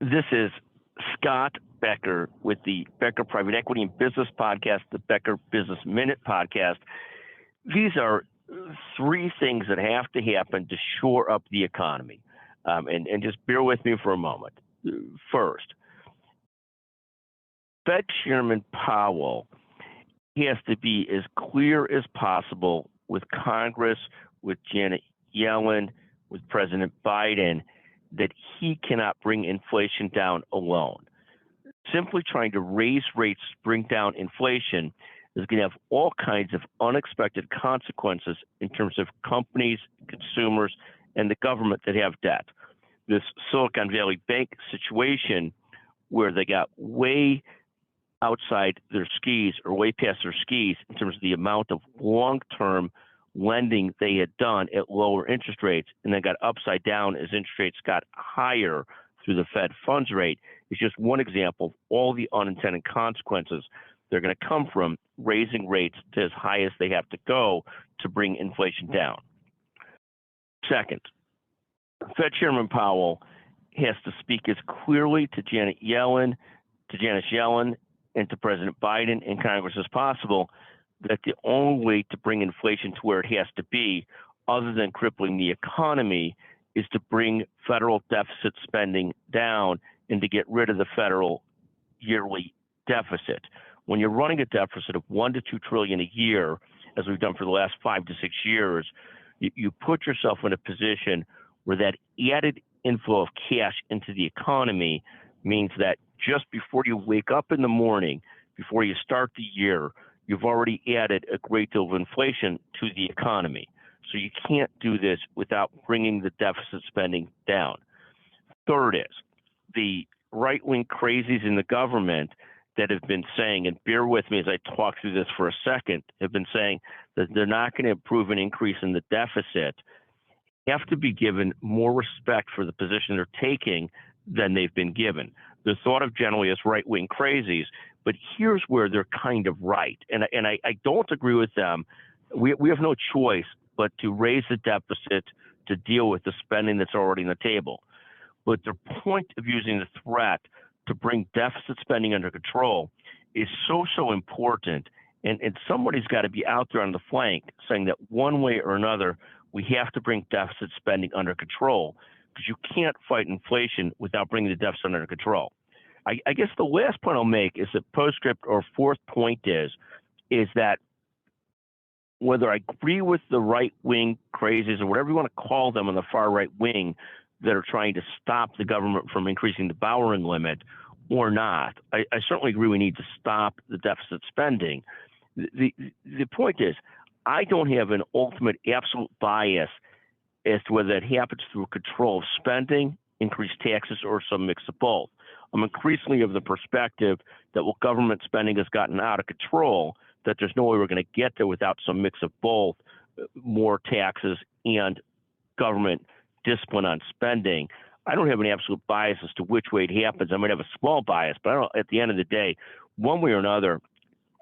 This is Scott Becker with the Becker Private Equity and Business Podcast, the Becker Business Minute Podcast. These are three things that have to happen to shore up the economy. And just bear with me for a moment. First, Fed Chairman Powell has to be as clear as possible with Congress, with Janet Yellen, with President Biden, that he cannot bring inflation down alone. Simply trying to raise rates to bring down inflation is going to have all kinds of unexpected consequences in terms of companies, consumers, and the government that have debt. This Silicon Valley Bank situation where they got way outside their skis or way past their skis in terms of the amount of long-term lending they had done at lower interest rates, and then got upside down as interest rates got higher through the Fed funds rate, is just one example of all the unintended consequences that are going to come from raising rates to as high as they have to go to bring inflation down. Second, Fed Chairman Powell has to speak as clearly to Janet Yellen, and to President Biden and Congress as possible that the only way to bring inflation to where it has to be, other than crippling the economy, is to bring federal deficit spending down and to get rid of the federal yearly deficit. When you're running a deficit of $1 to $2 trillion a year, as we've done for the last 5 to 6 years, you put yourself in a position where that added inflow of cash into the economy means that just before you wake up in the morning, before you start the year, you've already added a great deal of inflation to the economy. So you can't do this without bringing the deficit spending down. Third is the right-wing crazies in the government that have been saying, and bear with me as I talk through this for a second, have been saying that they're not going to approve an increase in the deficit, have to be given more respect for the position they're taking than they've been given. They're thought of generally as right-wing crazies, but here's where they're kind of right. And I don't agree with them. We have no choice but to raise the deficit to deal with the spending that's already on the table. But their point of using the threat to bring deficit spending under control is so important. And somebody's got to be out there on the flank saying that one way or another, we have to bring deficit spending under control, because you can't fight inflation without bringing the deficit under control. I guess the last point I'll make is that postscript, or fourth point, is that whether I agree with the right-wing crazies or whatever you want to call them on the far right wing that are trying to stop the government from increasing the borrowing limit or not, I certainly agree we need to stop the deficit spending. The point is, I don't have an ultimate absolute bias as to whether that happens through control of spending, increased taxes, or some mix of both. I'm increasingly of the perspective that while government spending has gotten out of control, that there's no way we're going to get there without some mix of both, more taxes and government discipline on spending. I don't have an absolute bias as to which way it happens. I might have a small bias, but I don't, at the end of the day, one way or another,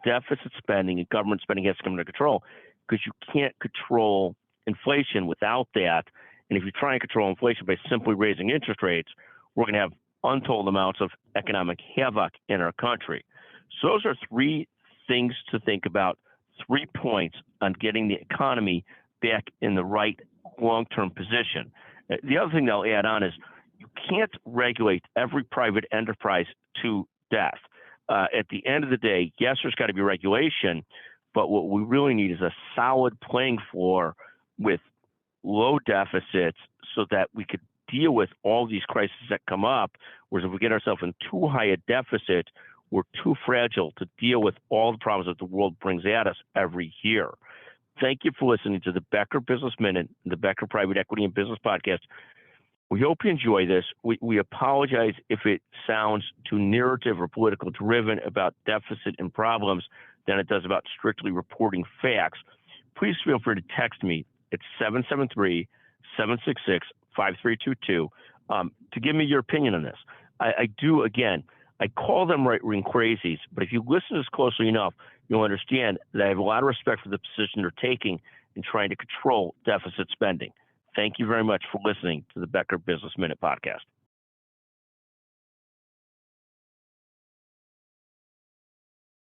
deficit spending and government spending has to come under control, because you can't control inflation without that. And if you try and control inflation by simply raising interest rates, we're going to have untold amounts of economic havoc in our country. So those are three things to think about, 3 points on getting the economy back in the right long-term position. The other thing I'll add on is you can't regulate every private enterprise to death. At the end of the day, yes, there's got to be regulation, but what we really need is a solid playing floor with low deficits so that we could deal with all these crises that come up, whereas if we get ourselves in too high a deficit, we're too fragile to deal with all the problems that the world brings at us every year. Thank you for listening to the Becker Business Minute, the Becker Private Equity and Business Podcast. We hope you enjoy this. We apologize if it sounds too narrative or political driven about deficit and problems than it does about strictly reporting facts. Please feel free to text me at 773-766-5322 to give me your opinion on this. I do, again, I call them right-wing crazies, but if you listen to this closely enough, you'll understand that I have a lot of respect for the position they're taking in trying to control deficit spending. Thank you very much for listening to the Becker Business Minute podcast.